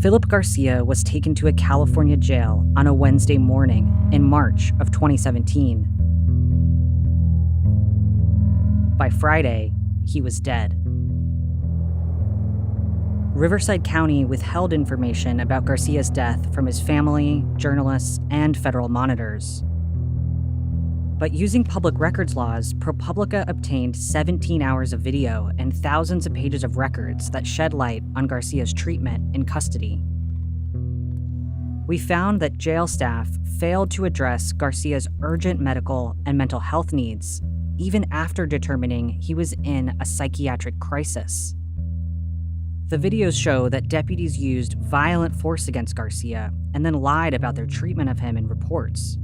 Phillip Garcia was taken to a California jail on a Wednesday morning in March of 2017. By Friday, he was dead. Riverside County withheld information about Garcia's death from his family, journalists, and federal monitors. But using public records laws, ProPublica obtained 17 hours of video and thousands of pages of records that shed light on Garcia's treatment in custody. We found that jail staff failed to address Garcia's urgent medical and mental health needs, even after determining he was in a psychiatric crisis. The videos show that deputies used violent force against Garcia and then lied about their treatment of him in reports.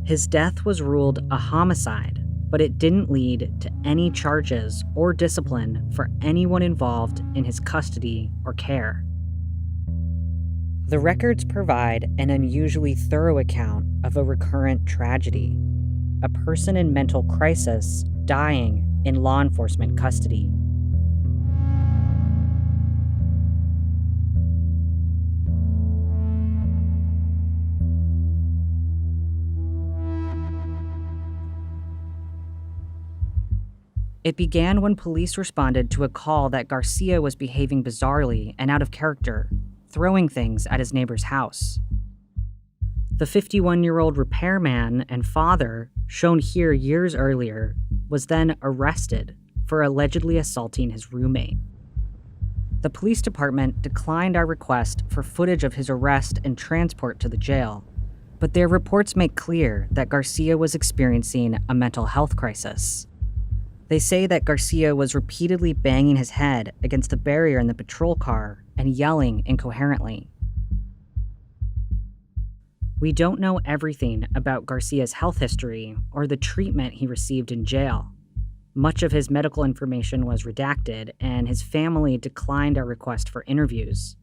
His death was ruled a homicide, but it didn't lead to any charges or discipline for anyone involved in his custody or care. The records provide an unusually thorough account of a recurrent tragedy: a person in mental crisis dying in law enforcement custody. It began when police responded to a call that Garcia was behaving bizarrely and out of character, throwing things at his neighbor's house. The 51-year-old repairman and father, shown here years earlier, was then arrested for allegedly assaulting his roommate. The police department declined our request for footage of his arrest and transport to the jail, but their reports make clear that Garcia was experiencing a mental health crisis. They say that Garcia was repeatedly banging his head against the barrier in the patrol car and yelling incoherently. We don't know everything about Garcia's health history or the treatment he received in jail. Much of his medical information was redacted, and his family declined our request for interviews.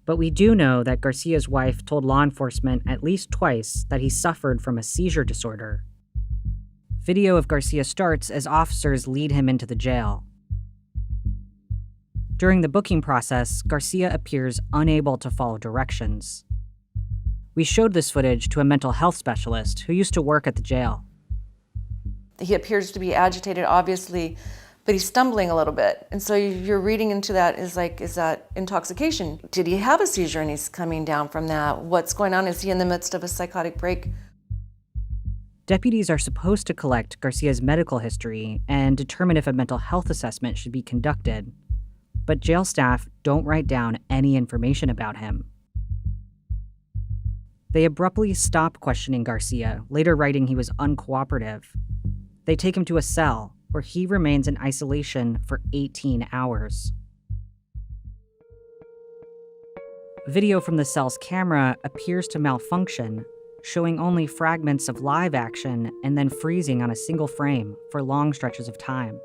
But we do know that Garcia's wife told law enforcement at least twice that he suffered from a seizure disorder. Video of Garcia starts as officers lead him into the jail. During the booking process, Garcia appears unable to follow directions. We showed this footage to a mental health specialist who used to work at the jail. He appears to be agitated, obviously, but he's stumbling a little bit. And so you're reading into that is that intoxication? Did he have a seizure and he's coming down from that? What's going on? Is he in the midst of a psychotic break? Deputies are supposed to collect Garcia's medical history and determine if a mental health assessment should be conducted, but jail staff don't write down any information about him. They abruptly stop questioning Garcia, later writing he was uncooperative. They take him to a cell, where he remains in isolation for 18 hours. Video from the cell's camera appears to malfunction, showing only fragments of live action and then freezing on a single frame for long stretches of time.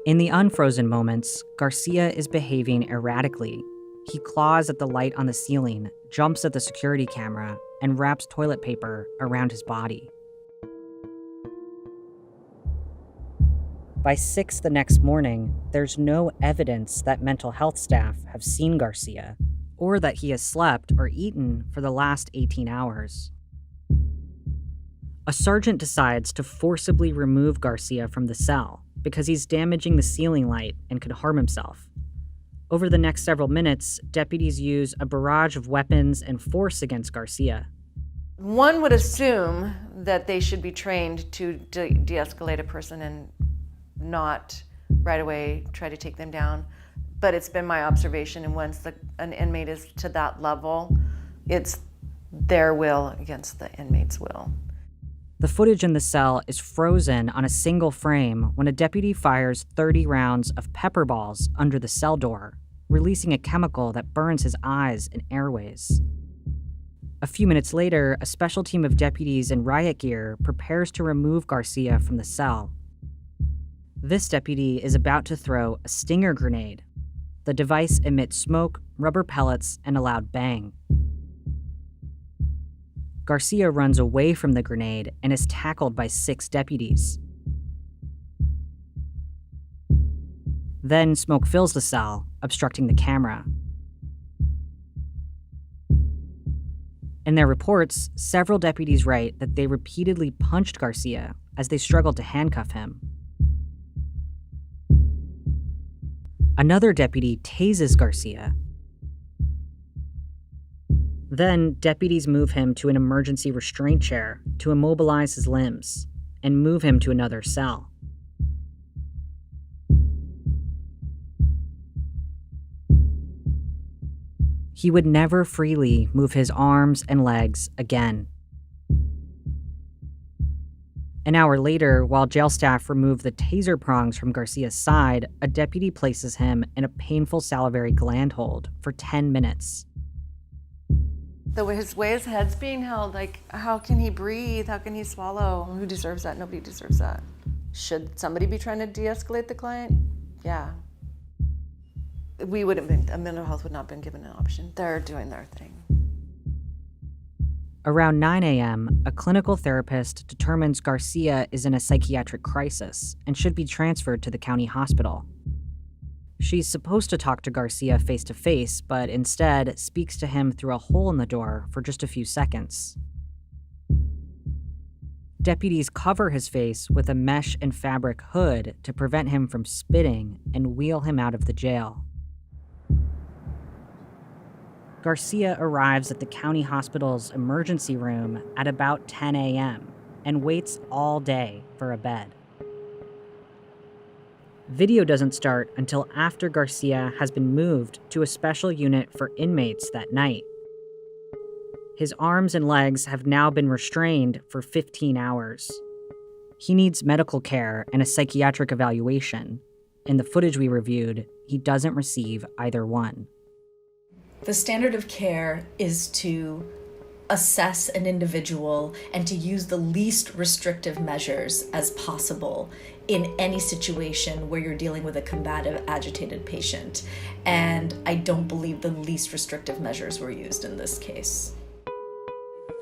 In the unfrozen moments, Garcia is behaving erratically. He claws at the light on the ceiling, jumps at the security camera, and wraps toilet paper around his body. By 6 the next morning, there's no evidence that mental health staff have seen Garcia, or that he has slept or eaten for the last 18 hours. A sergeant decides to forcibly remove Garcia from the cell because he's damaging the ceiling light and could harm himself. Over the next several minutes, deputies use a barrage of weapons and force against Garcia. One would assume that they should be trained to de-escalate a person and not right away try to take them down. But it's been my observation, and once an inmate is to that level, it's their will against the inmate's will. The footage in the cell is frozen on a single frame when a deputy fires 30 rounds of pepper balls under the cell door, releasing a chemical that burns his eyes and airways. A few minutes later, a special team of deputies in riot gear prepares to remove Garcia from the cell. This deputy is about to throw a stinger grenade. The device emits smoke, rubber pellets, and a loud bang. Garcia runs away from the grenade and is tackled by 6 deputies. Then smoke fills the cell, obstructing the camera. In their reports, several deputies write that they repeatedly punched Garcia as they struggled to handcuff him. Another deputy tases Garcia. Then, deputies move him to an emergency restraint chair to immobilize his limbs and move him to another cell. He would never freely move his arms and legs again. An hour later, while jail staff remove the taser prongs from Garcia's side, a deputy places him in a painful salivary gland hold for 10 minutes. The way his head's being held, like, how can he breathe? How can he swallow? Who deserves that? Nobody deserves that. Should somebody be trying to de-escalate the client? Yeah. A mental health would not have been given an option. They're doing their thing. Around 9 a.m., a clinical therapist determines Garcia is in a psychiatric crisis and should be transferred to the county hospital. She's supposed to talk to Garcia face-to-face, but instead speaks to him through a hole in the door for just a few seconds. Deputies cover his face with a mesh and fabric hood to prevent him from spitting and wheel him out of the jail. Garcia arrives at the county hospital's emergency room at about 10 a.m. and waits all day for a bed. Video doesn't start until after Garcia has been moved to a special unit for inmates that night. His arms and legs have now been restrained for 15 hours. He needs medical care and a psychiatric evaluation. In the footage we reviewed, he doesn't receive either one. The standard of care is to assess an individual and to use the least restrictive measures as possible in any situation where you're dealing with a combative, agitated patient. And I don't believe the least restrictive measures were used in this case.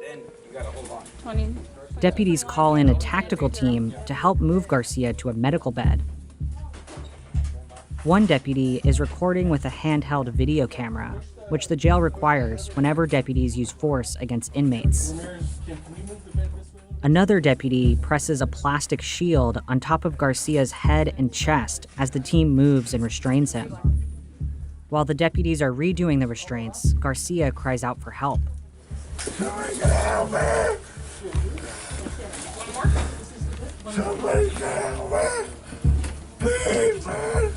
Then you gotta hold on. 20. Deputies call in a tactical team to help move Garcia to a medical bed. One deputy is recording with a handheld video camera, which the jail requires whenever deputies use force against inmates. Another deputy presses a plastic shield on top of Garcia's head and chest as the team moves and restrains him. While the deputies are redoing the restraints, Garcia cries out for help. Somebody can help me! Somebody can help me! Please, man!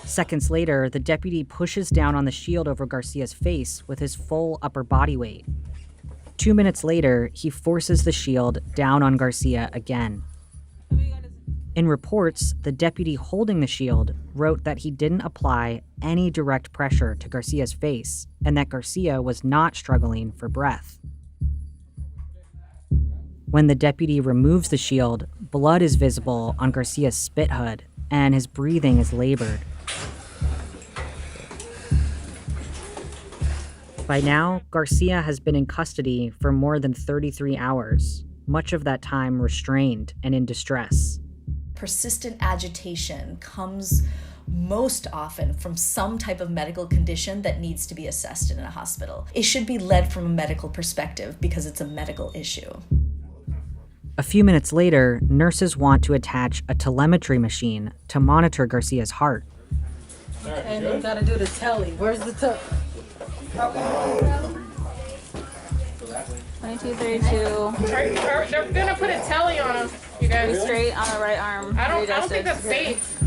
Seconds later, the deputy pushes down on the shield over Garcia's face with his full upper body weight. 2 minutes later, he forces the shield down on Garcia again. In reports, the deputy holding the shield wrote that he didn't apply any direct pressure to Garcia's face and that Garcia was not struggling for breath. When the deputy removes the shield, blood is visible on Garcia's spit hood and his breathing is labored. By now, Garcia has been in custody for more than 33 hours, much of that time restrained and in distress. Persistent agitation comes most often from some type of medical condition that needs to be assessed in a hospital. It should be led from a medical perspective because it's a medical issue. A few minutes later, nurses want to attach a telemetry machine to monitor Garcia's heart. And you gotta do the telly. Where's the telly? 2232. They're gonna put a telly on him, you guys. Straight on the right arm. I don't think that's safe.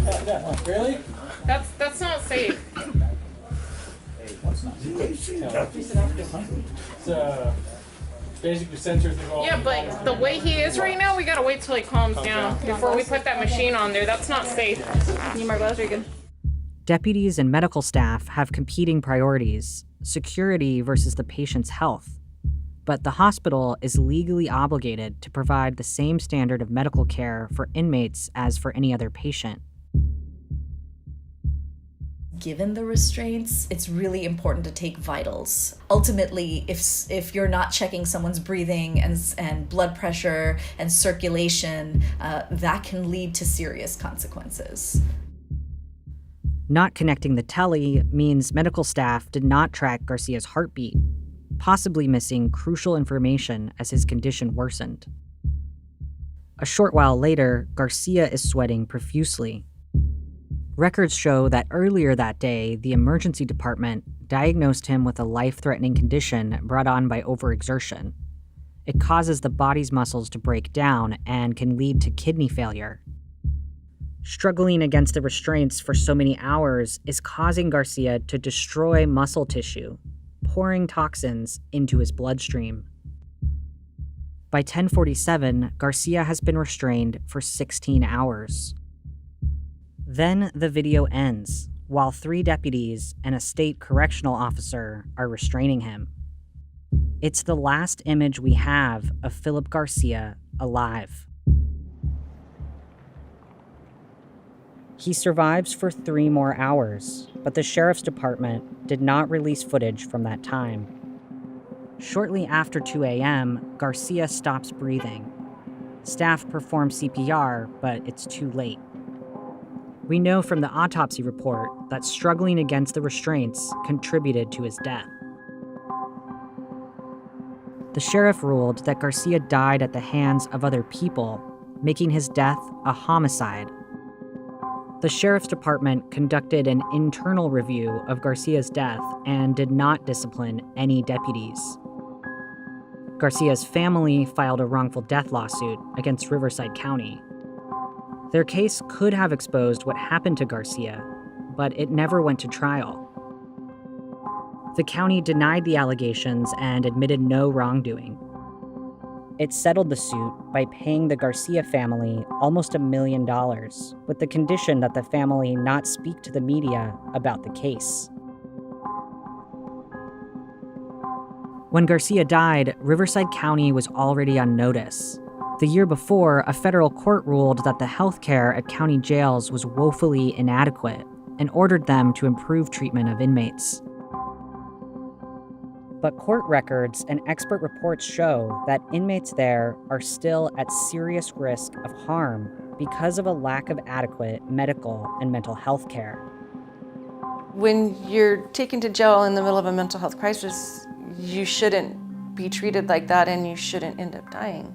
Really? That's not safe. It's basically sensors involved. Yeah, but the way he is right now, we gotta wait till he calms down before we put that machine on there. That's not safe. Need more gloves, Regan? Deputies and medical staff have competing priorities: security versus the patient's health. But the hospital is legally obligated to provide the same standard of medical care for inmates as for any other patient. Given the restraints, it's really important to take vitals. Ultimately, if you're not checking someone's breathing and blood pressure and circulation, that can lead to serious consequences. Not connecting the tele means medical staff did not track Garcia's heartbeat, possibly missing crucial information as his condition worsened. A short while later, Garcia is sweating profusely. Records show that earlier that day, the emergency department diagnosed him with a life-threatening condition brought on by overexertion. It causes the body's muscles to break down and can lead to kidney failure. Struggling against the restraints for so many hours is causing Garcia to destroy muscle tissue, pouring toxins into his bloodstream. By 10:47, Garcia has been restrained for 16 hours. Then the video ends, while 3 deputies and a state correctional officer are restraining him. It's the last image we have of Phillip Garcia alive. He survives for 3 more hours, but the sheriff's department did not release footage from that time. Shortly after 2 a.m., Garcia stops breathing. Staff perform CPR, but it's too late. We know from the autopsy report that struggling against the restraints contributed to his death. The sheriff ruled that Garcia died at the hands of other people, making his death a homicide. The sheriff's department conducted an internal review of Garcia's death and did not discipline any deputies. Garcia's family filed a wrongful death lawsuit against Riverside County. Their case could have exposed what happened to Garcia, but it never went to trial. The county denied the allegations and admitted no wrongdoing. It settled the suit by paying the Garcia family almost $1 million, with the condition that the family not speak to the media about the case. When Garcia died, Riverside County was already on notice. The year before, a federal court ruled that the health care at county jails was woefully inadequate and ordered them to improve treatment of inmates. But court records and expert reports show that inmates there are still at serious risk of harm because of a lack of adequate medical and mental health care. When you're taken to jail in the middle of a mental health crisis, you shouldn't be treated like that and you shouldn't end up dying.